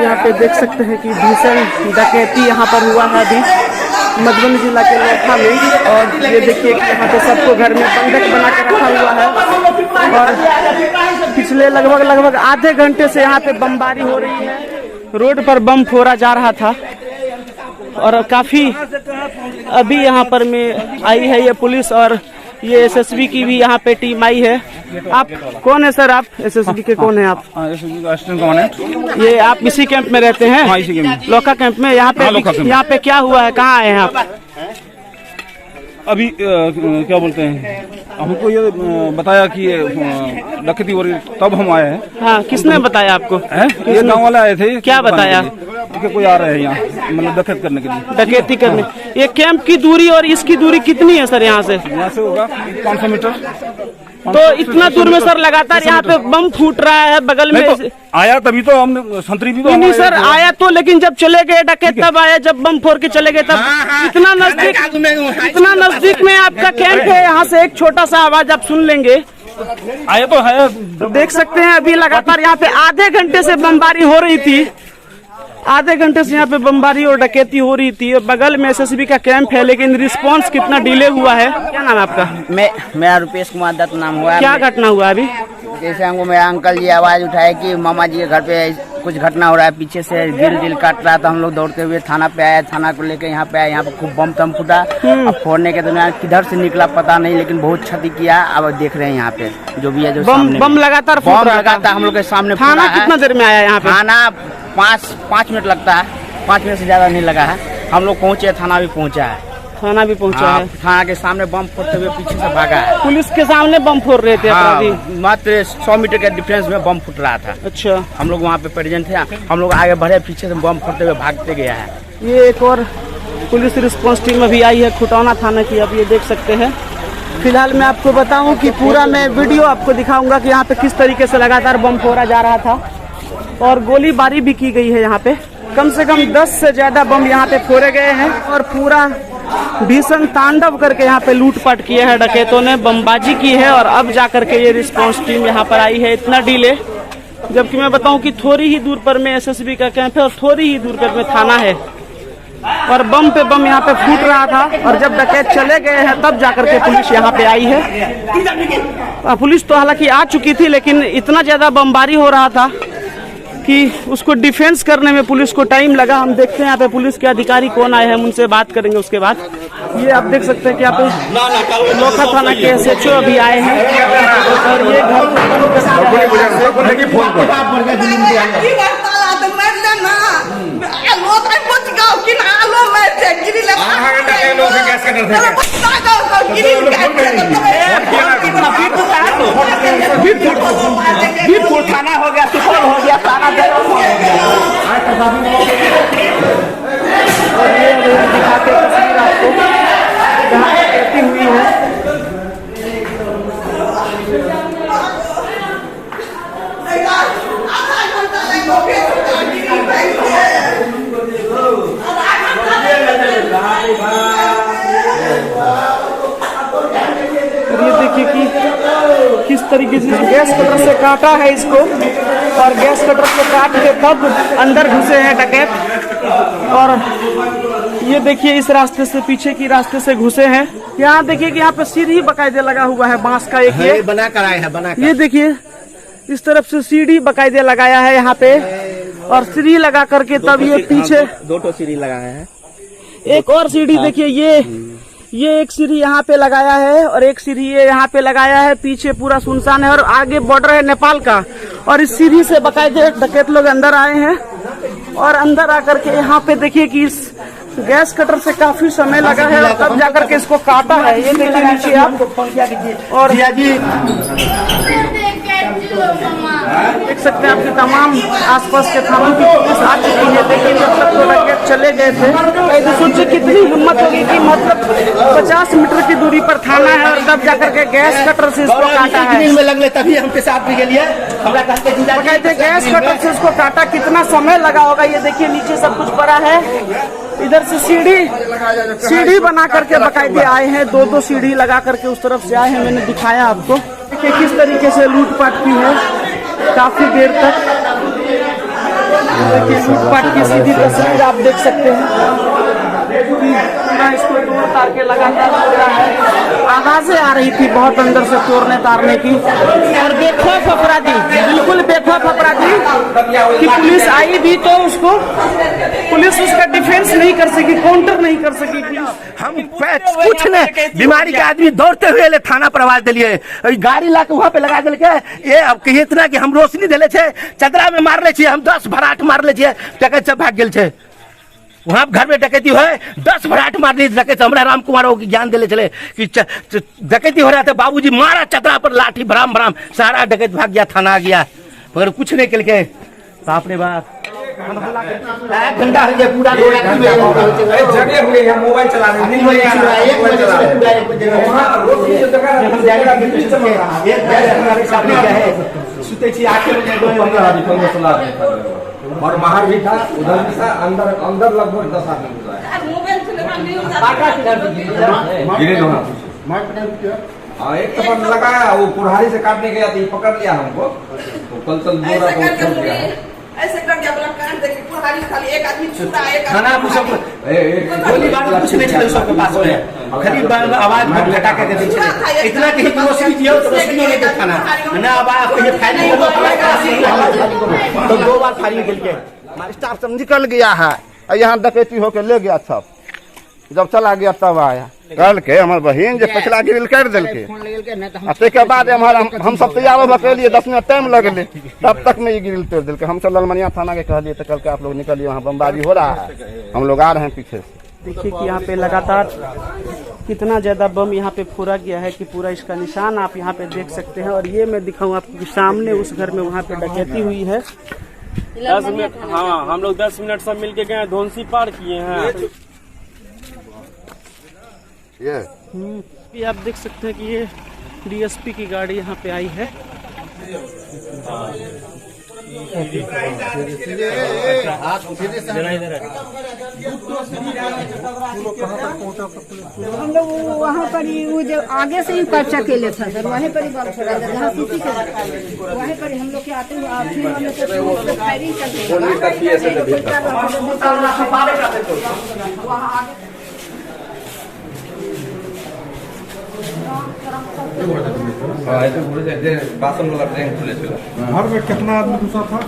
यहाँ पे देख सकते हैं कि भीषण डकैती यहाँ पर हुआ है अभी मधुबनी जिला के लोथा में। और ये देखिए कि यहाँ पे सबको घर में बंधक बना कर रखा हुआ है और पिछले लगभग आधे घंटे से यहाँ पे बमबारी हो रही है। रोड पर बम फोड़ा जा रहा था और काफी अभी यहाँ पर में आई है ये पुलिस और ये एसएसबी की भी यहाँ पे टीम आई है। आप कौन है सर? आप एसएसबी के कौन है आप? एसएसबी का असिस्टेंट कमांडेंट। ये आप इसी कैंप में रहते हैं? हाँ, इसी कैंप में। लोका कैंप में। यहाँ पे क्या हुआ है? कहाँ आए हैं आप? अभी क्या बोलते हैं, हमको ये बताया कि डकैती हो रही, तब हम आए हैं। हाँ, किसने बताया आपको? ये गाँव वाले आए थे। क्या बताया? कि कोई आ रहे हैं यहाँ, मतलब डकैत करने के लिए। डकैती करने। ये कैंप की दूरी और इसकी दूरी कितनी है सर यहाँ से? यहाँ से होगा 500 मीटर। तो इतना दूर में सर लगातार यहाँ पे बम फूट रहा है बगल में। तो आया तभी तो हम संतरी भी तो नहीं सर आया तो, लेकिन जब चले गए डकैत तब आया, जब बम फोड़ के चले गए तब। इतना नजदीक में आपका कैंप है, यहाँ से एक छोटा सा आवाज आप सुन लेंगे। आया तो है। देख सकते हैं अभी लगातार यहाँ पे आधे घंटे से बमबारी हो रही थी। आधे घंटे से यहाँ पे बमबारी और डकैती हो रही थी। बगल में एसएसबी का कैंप है, लेकिन रिस्पांस कितना डिले हुआ है। क्या नाम है आपका? मेरा रुपेश कुमार दत्त नाम हुआ है। क्या घटना हुआ अभी? जैसे हमको मेरा अंकल जी आवाज उठाए कि मामा जी के घर पे कुछ घटना हो रहा है, पीछे से दिल काट रहा था। हम लोग दौड़ते हुए थाना पे आए, थाना को लेके यहाँ पे आए। यहाँ पे खूब बम तम फूटा। अब फोड़ने के दौरान किधर से निकला पता नहीं, लेकिन बहुत क्षति किया। अब देख रहे हैं यहाँ पे जो भी है, जो बम लगातार हम लोग के सामने। थाना कितना देर में आया यहाँ पे? थाना 5 मिनट लगता है, 5 मिनट से ज्यादा नहीं लगा है। हम लोग पहुँचे, थाना भी पहुँचा है। थाना भी पहुंचा है। थाना के सामने बम फोड़ते हुए पीछे से भागा है। पुलिस के सामने बम फोड़ रहे थे अपराधी। मात्र 100 मीटर के डिफरेंस में बम फूट रहा था। अच्छा, हम लोग वहाँ पे प्रेजेंट थे। हम लोग आगे बढ़े, पीछे से बम फोड़ते हुए भागते गया है। ये एक और पुलिस रिस्पांस टीम अभी आई है खुटौना थाना की। अब ये देख सकते हैं। फिलहाल मैं आपको बताऊं कि पूरा मैं वीडियो आपको दिखाऊंगा कि यहाँ पे किस तरीके से लगातार बम फोड़ा जा रहा था और गोलीबारी भी की गई है। यहाँ पे कम से कम 10 से ज्यादा बम यहाँ पे फोड़े गए हैं और पूरा भीषण तांडव करके यहाँ पे लूटपाट किया है डकैतों ने, बमबाजी की है। और अब जाकर के ये रिस्पांस टीम यहाँ पर आई है। इतना डिले, जबकि मैं बताऊं कि थोड़ी ही दूर पर में एसएसबी का कैंप है और थोड़ी ही दूर पर में थाना है। और बम पे बम यहाँ पे फूट रहा था और जब डकैत चले गए हैं तब जाकर के पुलिस यहाँ पे आई है। पुलिस तो हालांकि आ चुकी थी, लेकिन इतना ज्यादा बमबारी हो रहा था कि उसको डिफेंस करने में पुलिस को टाइम लगा। हम देखते हैं यहाँ पे पुलिस के अधिकारी कौन आए हैं, हम उनसे बात करेंगे उसके बाद। ये आप देख सकते हैं कि यहाँ पे लोका थाना के एसएचओ अभी आए हैं और ये थाना हो गया, सुपौल हो गया, थाना और ये दिखाते तस्वीर आपको जहाँ कहती हुई है। और ये देखिए कि किस तरीके से गैस कटर से काटा है इसको और गैस कटर से काट के तब अंदर घुसे हैं डकैत। और ये देखिए इस रास्ते से, पीछे की रास्ते से घुसे हैं। यहाँ देखिए कि यहाँ पे सीढ़ी बकायदे लगा हुआ है बांस का। एक ये बनाकर आए हैं, बनाकर। ये देखिए इस तरफ से सीढ़ी बकायदे लगाया है यहाँ पे और सीढ़ी लगा करके तब ये पीछे 2 सीढ़ी लगाए हैं। एक और सीढ़ी देखिए, ये एक सीढ़ी यहाँ पे लगाया है और एक सीढ़ी ये यहाँ पे लगाया है। पीछे पूरा सुनसान है और आगे बॉर्डर है नेपाल का। और इस सीढ़ी से बकायदे डकैत लोग अंदर आए हैं और अंदर आकर के यहाँ पे देखिए कि इस गैस कटर से काफी समय लगा है और तब जाकर के इसको काटा है। ये देखिए नीचे आप और देख सकते हैं आपके तमाम आसपास के थानों की पुलिस आ चुकी है। लेकिन जब तक तो डकैत चले गए थे तो सोचिए कितनी हिम्मत होगी कि मतलब 50 मीटर की दूरी पर थाना है और तब जाकर के गैस कटर से इसको काटा है। तभी हम पेशाब के लिए गैस कटर से इसको काटा, कितना समय लगा होगा। ये देखिए नीचे सब कुछ पड़ा है। इधर से सीढ़ी बना करके बकायदे आए हैं, 2 सीढ़ी लगा करके उस तरफ से आए हैं। मैंने दिखाया आपको देखिए किस तरीके से लूटपाट की है काफी देर तक। लूटपाट की सीधी तस्वीर आप देख सकते हैं। इसको तोड़ तार के लगातार हो रहा है। आवाजें आ रही थी बहुत अंदर से तोड़ने तारने की, और बेखौफ अपराधी, बिल्कुल बेखौफ अपराधी कि पुलिस आई भी तो उसको पुलिस उसका डिफेंस नहीं कर सकी, काउंटर नहीं कर सकी। हम कुछ नहीं, बीमारी के आदमी दौड़ते हुए ले थाना पर आवाज दिलिए, गाड़ी ला के वहाँ पे लगा दिल के ये अब कहिए इतना कि हम रोशनी दिले छे, चदरा में मार ले छे, हम 10 भराट मार ले छे, डकैत सब भाग गेल छे। वहाँ घर में डकैती है, 10 भराट मार ली डकैत। हमरा राम कुमार की ज्ञान दिले चले कि डकैती हो रहा था, बाबूजी मारा चदरा पर लाठी भराम भराम, सारा डकैत भाग गया, थाना आ गया, मगर कुछ नहीं कल के। बाप रे बाप, 1 घंटा हो गया पूरा जगह हुए हैं, मोबाइल चला रहे हैं, और बाहर भी था, उधर भी था, अंदर अंदर लगभग 10 आदमी गिरे दोनों। हाँ, एक तो लगाया, वो कुल्हाड़ी से काटने गया तो ये पकड़ लिया हमको, तो कल बोला ऐसे कर दिया, बोला काट दे, कुल्हाड़ी खाली एक आदमी छूटा, एक खाना सब गोली बारूद कुछ नहीं चले सबके पास में, खाली आवाज घटा के दे छे, इतना कि रोशनी दियो तो रोशनी नहीं दे खाना ना, आवाज ये फाइल तो 2 बार फायरिंग गेल के हमारे स्टाफ सब निकल गया है, और यहाँ डकैती होके ले गया सब। जब चला गया तब आया कल के हमारे बहन जो पिछला गिरिल कर दिल के, के बाद हम सब तैयार होकर के लिए 10 मिनट टाइम लगले, तब तक में ये गिरिल तोड़ दिल के। हम सब ललमनिया थाना के कहलिए तो कल के आप लोग निकलिए, वहाँ बमबारी हो रहा है, हम लोग आ रहे हैं पीछे से। देखिए कि यहाँ पे लगातार कितना ज्यादा बम यहाँ पे फोड़ा गया है कि पूरा इसका निशान आप यहाँ पे देख सकते हैं। और ये मैं दिखाऊं आपको कि सामने उस घर में वहाँ पे डकैती हुई है। 10 मिनट, हाँ हम लोग 10 मिनट सब मिलके गए, धोनसी पार किए हैं। ये आप देख सकते हैं कि ये डीएसपी की गाड़ी यहाँ पे आई है। हम लोग वहाँ पर ही वो जो आगे से ही पर्चा के लिए था सर, वहीं पर ही बम छोड़ा था, जहाँ सीसी के वहीं पर ही हम लोग के आते हुए फायरिंग घर में कितना आदमी घुसा था?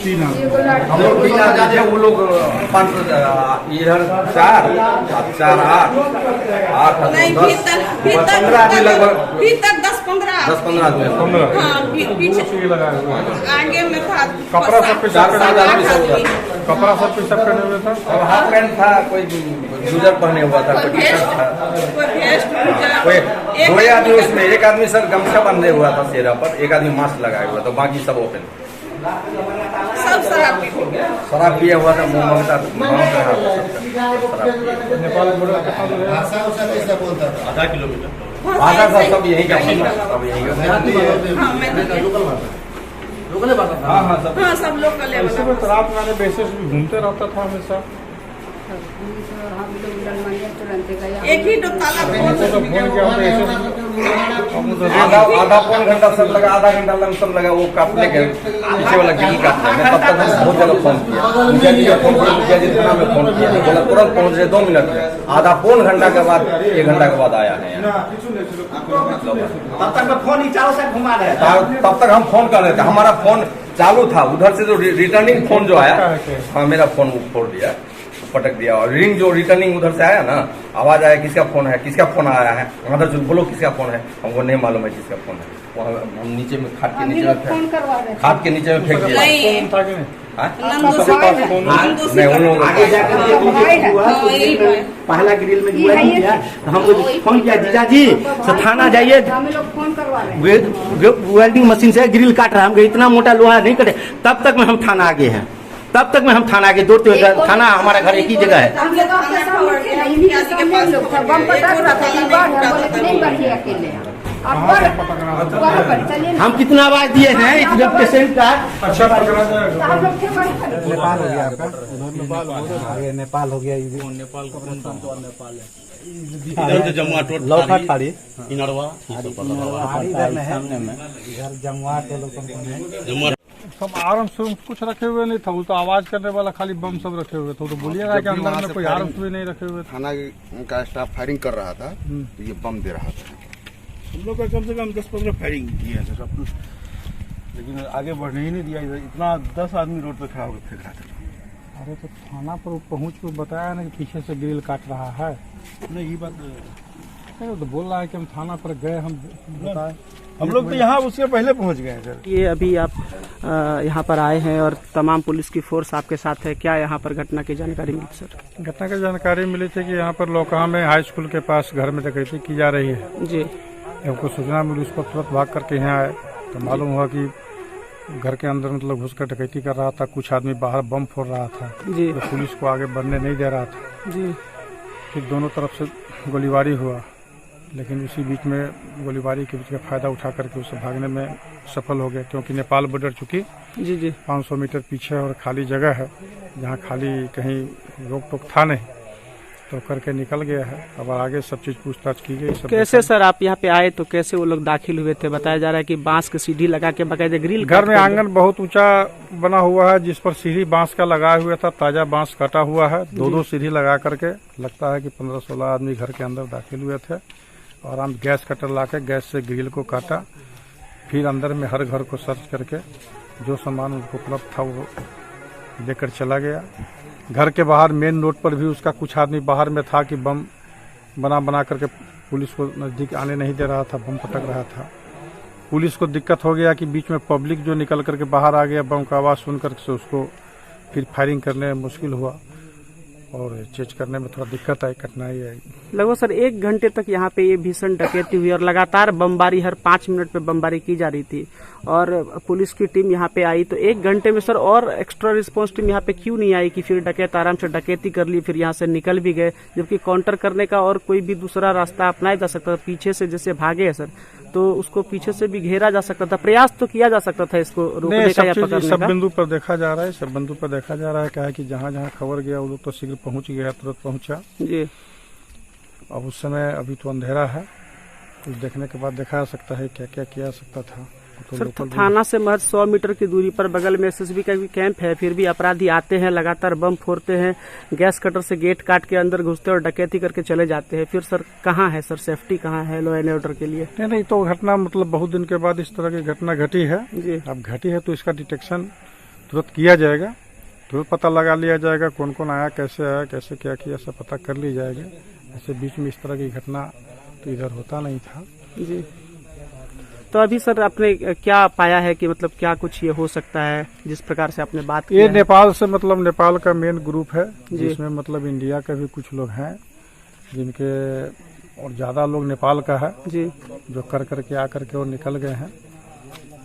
3 आदमी। हम लोग 3 आदमी, वो लोग 5 इधर 4 8 नहीं, भीतर आदमी लगभग, भीतर 10-15 आदमी, हाँ, पीछे लगाए हुए आगे में था। कपड़ा सब पे कपड़ा सब पे सब पहने हुए था, और हाफ पैंट था, कोई जूजर पहने हुआ था, कोई टी शर्ट था, कोई 2 आदमी उसमें, एक आदमी सर गमछा बंधे हुआ था चेहरा पर, एक आदमी मास्क लगाए हुआ था, बाकी सब ओपन। सब शराब पिया हुआ था, मुँह मांगता आधा किलोमीटर, आधा था, सब यही का सब यही हाँ, सब लोग रात वाले बेसिस भी घूमते रहता था हमेशा। एक ही ताला आधा पौन घंटा सब लगा, आधा घंटा लमसम लगा वो काटने के, पीछे वाला गिल काटने में। तब तक हम बहुत जगह फोन किया, मुखिया जी का फोन किया, मुखिया जी थाना में फोन किया, बोला तुरंत पहुंच रहे 2 मिनट में। आधा पौन घंटा के बाद 1 घंटा के बाद आया है। तब तक मैं फोन ही चारों से घुमा रहे, तब तक हम फोन कर रहे थे, हमारा फोन चालू था, उधर से जो रिटर्निंग फोन जो आया, हाँ मेरा फोन फोड़ दिया, पटक दिया, और रिंग जो रिटर्निंग उधर से आया ना, आवाज आया किसका फोन है, किसका फोन आया है, उधर से बोलो किसका फोन है, हमको नहीं मालूम है किसका फोन है। वहाँ हम नीचे में खाट के नीचे में खाट के नीचे में फेंक दिया। नहीं, उन लोगों आगे जाकर पहला ग्रिल में किया, हम फोन किया जीजा जी थाना जाइए, वेल्डिंग मशीन से ग्रिल काट रहा है, हम इतना मोटा लोहा नहीं कटे। तब तक में हम थाना आगे हैं, तब तक में हम थाना आगे दौड़ते हुए, थाना हमारा घर एक ही जगह है। हम कितना आवाज दिए हैं इस पेशेंट का। अच्छा नेपाल हो गया आपका, आगे नेपाल हो गया, नेपाल का नेपाल है, जमुआ लौका फाड़ी इनरवा इधर में है, इधर जमुआ के लोग जमुआ सब आर्म्स कुछ रखे हुए नहीं था, वो तो आवाज करने वाला खाली बम सब रखे हुए थे। तो बोलिएगा कि अंदर में कोई आर्म्स भी नहीं रखे हुए थे। थाना का स्टाफ फायरिंग कर रहा था तो ये बम दे रहा था। हम लोग का कम से कम 10-15 फायरिंग किया है सब, लेकिन आगे बढ़ने ही नहीं दिया। इतना 10 आदमी रोड पे खड़ा होकर फेंक रहा था। अरे तो थाना पर पहुंच को बताया ना कि पीछे से ग्रिल काट रहा है। नहीं ये बात तो बोल रहा है कि हम थाना पर गए, हम बताए। हम लोग तो यहाँ उसके पहले पहुँच गए सर। ये अभी आप यहाँ पर आए हैं और तमाम पुलिस की फोर्स आपके साथ है, क्या यहाँ पर घटना की जानकारी मिली सर? घटना की जानकारी मिली थी कि यहाँ पर लोकहा में हाई स्कूल के पास घर में डकैती की जा रही है जी। हमको सूचना मिली, उस पर तुरंत भाग करके यहाँ आए तो मालूम हुआ कि घर के अंदर मतलब घुस कर डकैती कर रहा था। कुछ आदमी बाहर बम फोड़ रहा था जी। तो पुलिस को आगे बढ़ने नहीं दे रहा था जी। फिर दोनों तरफ से गोलीबारी हुआ, लेकिन उसी बीच में गोलीबारी के बीच का फायदा उठा करके उसे भागने में सफल हो गया, क्योंकि नेपाल बॉर्डर चुकी जी जी 500 मीटर पीछे और खाली जगह है जहाँ खाली कहीं रोक टोक था नहीं, तो करके निकल गया है। अब आगे सब चीज पूछताछ की गई। सब कैसे सर आप यहाँ पे आए तो कैसे वो लोग दाखिल हुए थे? बताया जा रहा है कि बांस की सीढ़ी लगा के बकायदे ग्रिल, घर में आंगन बहुत ऊंचा बना हुआ है जिस पर सीढ़ी बांस का लगाया हुआ था, ताजा बांस काटा हुआ है। दो सीढ़ी लगा करके लगता है कि 15-16 आदमी घर के अंदर दाखिल हुए थे और हम गैस कटर लाके गैस से ग्रिल को काटा। फिर अंदर में हर घर को सर्च करके जो सामान उनको उपलब्ध था वो लेकर चला गया। घर के बाहर मेन रोड पर भी उसका कुछ आदमी बाहर में था कि बम बना करके पुलिस को नजदीक आने नहीं दे रहा था, बम पटक रहा था। पुलिस को दिक्कत हो गया कि बीच में पब्लिक जो निकल करके बाहर आ गया, बम का आवाज सुन करके उसको फिर फायरिंग करने में मुश्किल हुआ और चेज करने में थोड़ा दिक्कत आई, कठिनाई आई। लगभग सर 1 घंटे तक यहाँ पे ये भीषण डकैती हुई और लगातार बमबारी हर 5 मिनट पे बमबारी की जा रही थी और पुलिस की टीम यहाँ पे आई। तो 1 घंटे में सर और एक्स्ट्रा रिस्पांस टीम यहाँ पे क्यों नहीं आई कि फिर डकैत आराम से डकैती कर ली, फिर यहाँ से निकल भी गए, जबकि काउंटर करने का और कोई भी दूसरा रास्ता अपनाया जा सकता था? पीछे से जैसे भागे है सर तो उसको पीछे से भी घेरा जा सकता था, प्रयास तो किया जा सकता था इसको रोकने का या पकड़ने का। सब बिंदु पर देखा जा रहा है, सब बिंदु पर देखा जा रहा है। क्या है कि जहाँ जहाँ खबर गया वो लोग तो शीघ्र पहुँच गया, तुरंत पहुँचा जी। अब उस समय अभी तो अंधेरा है, कुछ देखने के बाद देखा जा सकता है क्या क्या किया सकता था। सर तो थाना से महज 100 मीटर की दूरी पर बगल में एसएसबी का भी कैंप है, फिर भी अपराधी आते हैं, लगातार बम फोड़ते हैं, गैस कटर से गेट काट के अंदर घुसते और डकैती करके चले जाते हैं। फिर सर कहाँ है सर सेफ्टी, कहाँ है लॉ एंड ऑर्डर के लिए? नहीं तो घटना मतलब बहुत दिन के बाद इस तरह की घटना घटी है जी। अब घटी है तो इसका डिटेक्शन तुरंत किया जाएगा, तुरंत पता लगा लिया जाएगा कौन कौन आया, कैसे आया, कैसे क्या किया, सब पता कर ली जाएगा। ऐसे बीच में इस तरह की घटना तो इधर होता नहीं था जी। तो अभी सर आपने क्या पाया है कि मतलब क्या कुछ ये हो सकता है जिस प्रकार से आपने बात की? ये नेपाल से मतलब नेपाल का मेन ग्रुप है जिसमें मतलब इंडिया के भी कुछ लोग हैं जिनके और ज्यादा लोग नेपाल का है जी, जो कर करके आकर के और निकल गए हैं,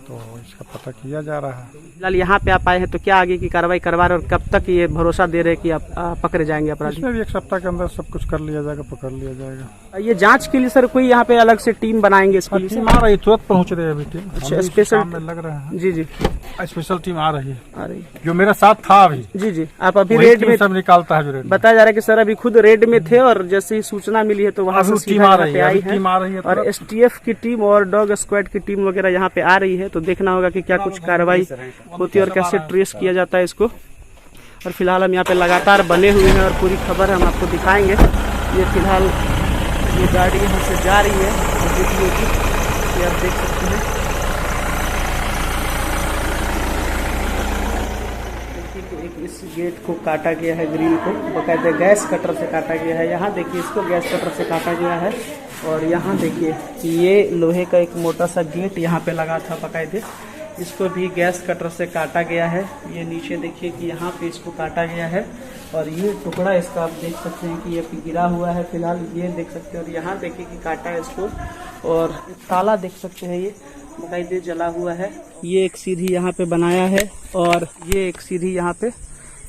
तो इसका पता किया जा रहा है। फिलहाल यहाँ पे आप आए हैं तो क्या आगे की कार्रवाई करवा रहे और कब तक ये भरोसा दे रहे हैं कि आप पकड़े जाएंगे अपराधी? इसमें भी 1 सप्ताह के अंदर सब कुछ कर लिया जाएगा, पकड़ लिया जाएगा। ये जांच के लिए सर कोई यहाँ पे अलग से टीम बनाएंगे? टीम आ रही है, तुरंत पहुँच रही है अभी टीम। अच्छा, स्पेशल में लग रहा है जी जी, स्पेशल टीम आ रही है जो मेरे साथ था अभी। जी जी, आप अभी रेड में सब निकालता है जो रेड। बताया जा रहा है कि सर अभी खुद रेड में थे और जैसे ही सूचना मिली है तो वहाँ से टीम आ रही है और एसटीएफ की टीम और डॉग स्क्वाड की टीम वगैरह यहाँ पे आ रही है। तो देखना होगा कि क्या कुछ कार्रवाई होती है और कैसे ट्रेस किया जाता है इसको। और फिलहाल हम यहाँ पे लगातार बने हुए हैं और पूरी खबर हम आपको दिखाएंगे। ये फिलहाल ये गाड़ी यहाँ से जा रही है जीपीओ की, ये आप देख सकते हैं। देखिए इस गेट को काटा गया है, ग्रिल को बकायदे गैस कटर से काटा गया है। यहाँ देखिए इसको गैस कटर से काटा गया है और यहाँ देखिए ये लोहे का एक मोटा सा गेट यहाँ पे लगा था बकायदे, इसको भी गैस कटर से काटा गया है। ये नीचे देखिए कि यहाँ पे इसको काटा गया है और ये टुकड़ा इसका आप देख सकते हैं कि ये गिरा हुआ है फिलहाल, ये देख सकते हैं। और यहाँ देखिए कि काटा है इसको और ताला देख सकते हैं ये बकायदे जला हुआ है। ये एक सीढ़ी यहाँ पे बनाया है और ये एक सीढ़ी यहाँ पे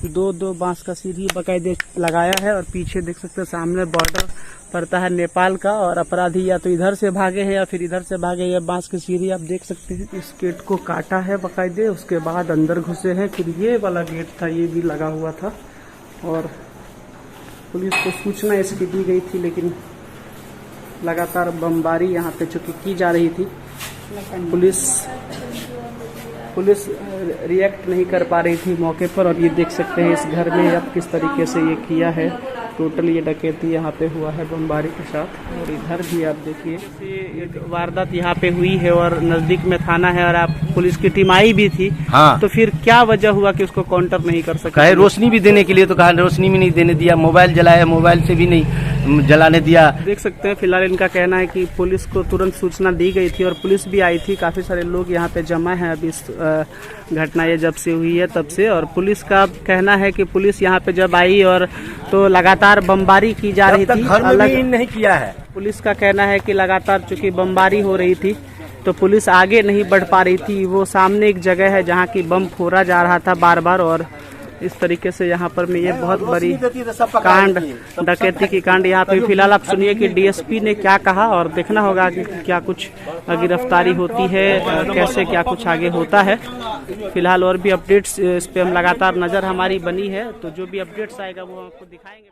दो बांस का सीढ़ी बकायदे लगाया है और पीछे देख सकते हैं सामने बॉर्डर पड़ता है नेपाल का और अपराधी या तो इधर से भागे हैं या फिर इधर से भागे। ये बांस की सीढ़ी आप देख सकते हैं। इस गेट को काटा है बकायदे, उसके बाद अंदर घुसे हैं। फिर ये वाला गेट था, ये भी लगा हुआ था और पुलिस को सूचना इसकी दी गई थी, लेकिन लगातार बमबारी यहाँ पे चूंकि की जा रही थी, पुलिस पुलिस रिएक्ट नहीं कर पा रही थी मौके पर। और ये देख सकते हैं इस घर में अब किस तरीके से ये किया है। टोटल ये डकैती यहाँ पे हुआ है बमबारी के साथ। और इधर भी आप देखिए एक वारदात यहाँ पे हुई है और नजदीक में थाना है और आप पुलिस की टीम आई भी थी। हाँ। तो फिर क्या वजह हुआ कि उसको काउंटर नहीं कर सके? कहे रोशनी भी देने के लिए तो कहा रोशनी भी नहीं देने दिया, मोबाइल जलाया, मोबाइल से भी नहीं जलाने दिया। देख सकते हैं फिलहाल इनका कहना है कि पुलिस को तुरंत सूचना दी गई थी और पुलिस भी आई थी। काफी सारे लोग यहाँ पे जमा हैं अभी इस घटना ये जब से हुई है तब से। और पुलिस का कहना है कि पुलिस यहाँ पे जब आई और तो लगातार बमबारी की जा रही थी। अलग नहीं किया है। पुलिस का कहना है कि लगातार चूंकि बमबारी हो रही थी तो पुलिस आगे नहीं बढ़ पा रही थी। वो सामने एक जगह है जहाँ की बम फोड़ा जा रहा था बार बार। और इस तरीके से यहाँ पर में ये बहुत बड़ी कांड डकैती की कांड यहाँ पे। फिलहाल आप सुनिए कि डीएसपी ने क्या कहा और देखना होगा कि क्या कुछ गिरफ्तारी होती है, कैसे क्या कुछ आगे होता है। फिलहाल और भी अपडेट्स इस पे हम लगातार नजर हमारी बनी है, तो जो भी अपडेट्स आएगा वो आपको दिखाएंगे।